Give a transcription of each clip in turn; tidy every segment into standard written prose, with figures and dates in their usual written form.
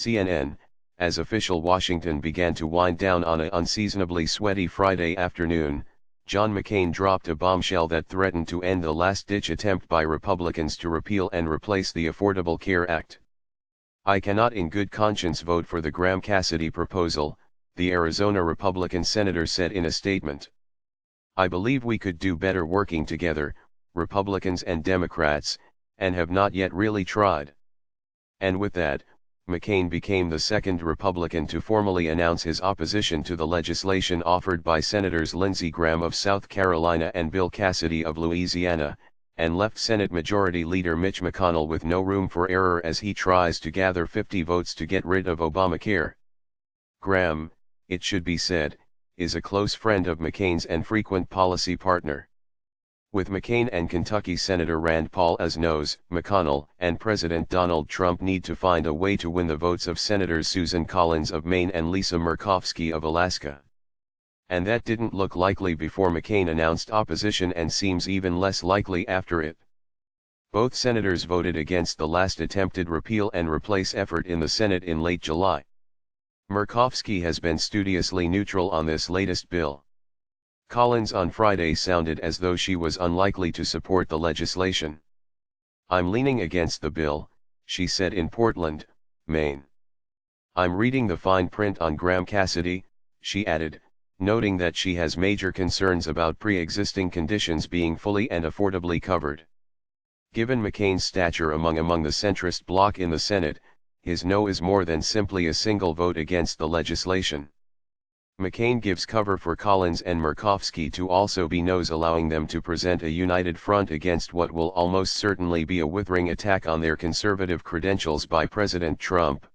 CNN, as official Washington began to wind down on an unseasonably sweaty Friday afternoon, John McCain dropped a bombshell that threatened to end the last-ditch attempt by Republicans to repeal and replace the Affordable Care Act. "I cannot in good conscience vote for the Graham-Cassidy proposal," the Arizona Republican senator said in a statement. "I believe we could do better working together, Republicans and Democrats, and have not yet really tried." And with that, McCain became the second Republican to formally announce his opposition to the legislation offered by Senators Lindsey Graham of South Carolina and Bill Cassidy of Louisiana, and left Senate Majority Leader Mitch McConnell with no room for error as he tries to gather 50 votes to get rid of Obamacare. Graham, it should be said, is a close friend of McCain's and frequent policy partner. With McCain and Kentucky Senator Rand Paul as nose, McConnell and President Donald Trump need to find a way to win the votes of Senators Susan Collins of Maine and Lisa Murkowski of Alaska. And that didn't look likely before McCain announced opposition and seems even less likely after it. Both senators voted against the last attempted repeal and replace effort in the Senate in late July. Murkowski has been studiously neutral on this latest bill. Collins on Friday sounded as though she was unlikely to support the legislation. "I'm leaning against the bill," she said in Portland, Maine. "I'm reading the fine print on Graham-Cassidy," she added, noting that she has major concerns about pre-existing conditions being fully and affordably covered. Given McCain's stature among the centrist bloc in the Senate, his no is more than simply a single vote against the legislation. McCain gives cover for Collins and Murkowski to also be no's, allowing them to present a united front against what will almost certainly be a withering attack on their conservative credentials by President Trump.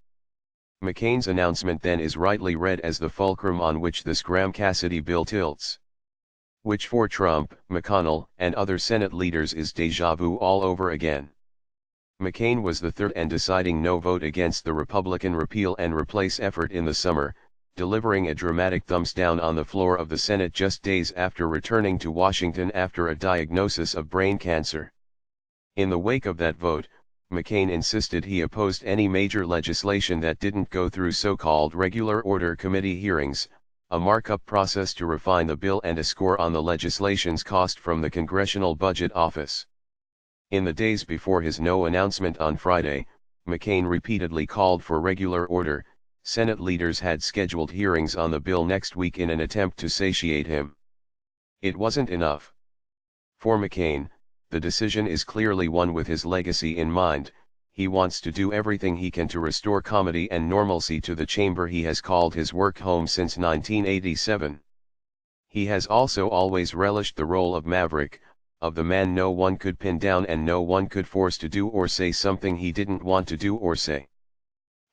McCain's announcement then is rightly read as the fulcrum on which this Graham-Cassidy bill tilts. Which for Trump, McConnell, and other Senate leaders is déjà vu all over again. McCain was the third and deciding no vote against the Republican repeal and replace effort in the summer, delivering a dramatic thumbs down on the floor of the Senate just days after returning to Washington after a diagnosis of brain cancer. In the wake of that vote, McCain insisted he opposed any major legislation that didn't go through so-called regular order committee hearings, a markup process to refine the bill and a score on the legislation's cost from the Congressional Budget Office. In the days before his no announcement on Friday, McCain repeatedly called for regular order. Senate leaders had scheduled hearings on the bill next week in an attempt to satiate him. It wasn't enough. For McCain, the decision is clearly one with his legacy in mind. He wants to do everything he can to restore comedy and normalcy to the chamber he has called his work home since 1987. He has also always relished the role of maverick, of the man no one could pin down and no one could force to do or say something he didn't want to do or say.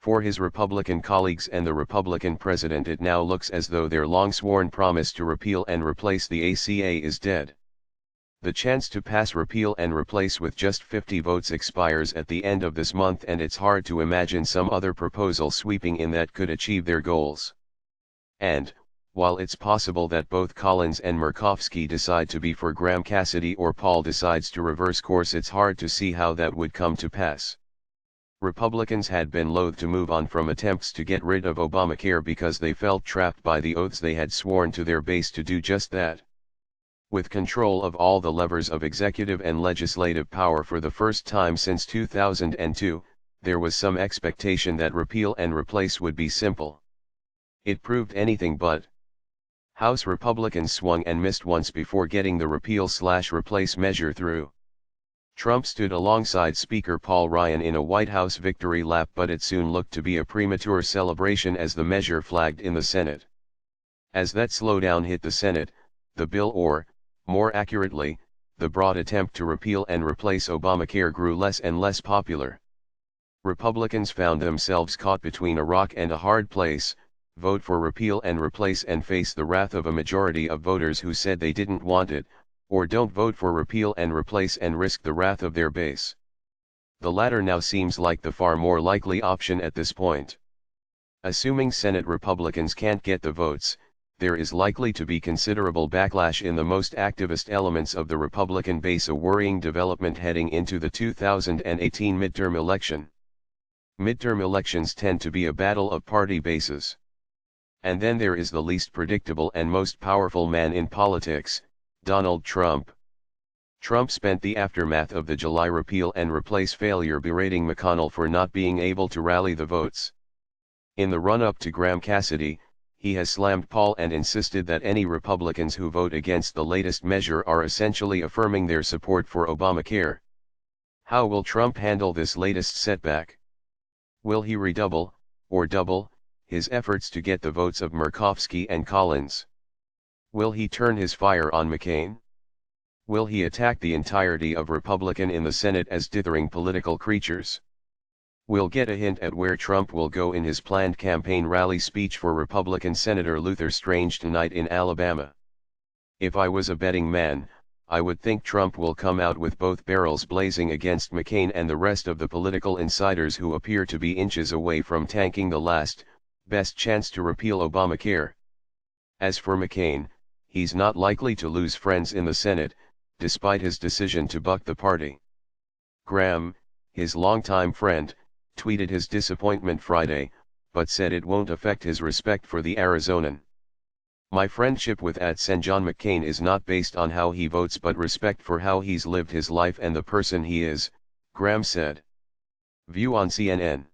For his Republican colleagues and the Republican president, it now looks as though their long-sworn promise to repeal and replace the ACA is dead. The chance to pass repeal and replace with just 50 votes expires at the end of this month, and it's hard to imagine some other proposal sweeping in that could achieve their goals. And, while it's possible that both Collins and Murkowski decide to be for Graham-Cassidy or Paul decides to reverse course, it's hard to see how that would come to pass. Republicans had been loath to move on from attempts to get rid of Obamacare because they felt trapped by the oaths they had sworn to their base to do just that. With control of all the levers of executive and legislative power for the first time since 2002, there was some expectation that repeal and replace would be simple. It proved anything but. House Republicans swung and missed once before getting the repeal/replace measure through. Trump stood alongside Speaker Paul Ryan in a White House victory lap, but it soon looked to be a premature celebration as the measure flagged in the Senate. As that slowdown hit the Senate, the bill, or, more accurately, the broad attempt to repeal and replace Obamacare, grew less and less popular. Republicans found themselves caught between a rock and a hard place: vote for repeal and replace and face the wrath of a majority of voters who said they didn't want it, or don't vote for repeal and replace and risk the wrath of their base. The latter now seems like the far more likely option at this point. Assuming Senate Republicans can't get the votes, there is likely to be considerable backlash in the most activist elements of the Republican base, a worrying development heading into the 2018 midterm election. Midterm elections tend to be a battle of party bases. And then there is the least predictable and most powerful man in politics, Donald Trump. Trump spent the aftermath of the July repeal and replace failure berating McConnell for not being able to rally the votes. In the run-up to Graham Cassidy, he has slammed Paul and insisted that any Republicans who vote against the latest measure are essentially affirming their support for Obamacare. How will Trump handle this latest setback? Will he redouble, or double, his efforts to get the votes of Murkowski and Collins? Will he turn his fire on McCain? Will he attack the entirety of Republican in the Senate as dithering political creatures? We'll get a hint at where Trump will go in his planned campaign rally speech for Republican Senator Luther Strange tonight in Alabama. If I was a betting man, I would think Trump will come out with both barrels blazing against McCain and the rest of the political insiders who appear to be inches away from tanking the last, best chance to repeal Obamacare. As for McCain, he's not likely to lose friends in the Senate, despite his decision to buck the party. Graham, his longtime friend, tweeted his disappointment Friday, but said it won't affect his respect for the Arizonan. My friendship with John McCain is not based on how he votes but respect for how he's lived his life and the person he is, Graham said. View on CNN.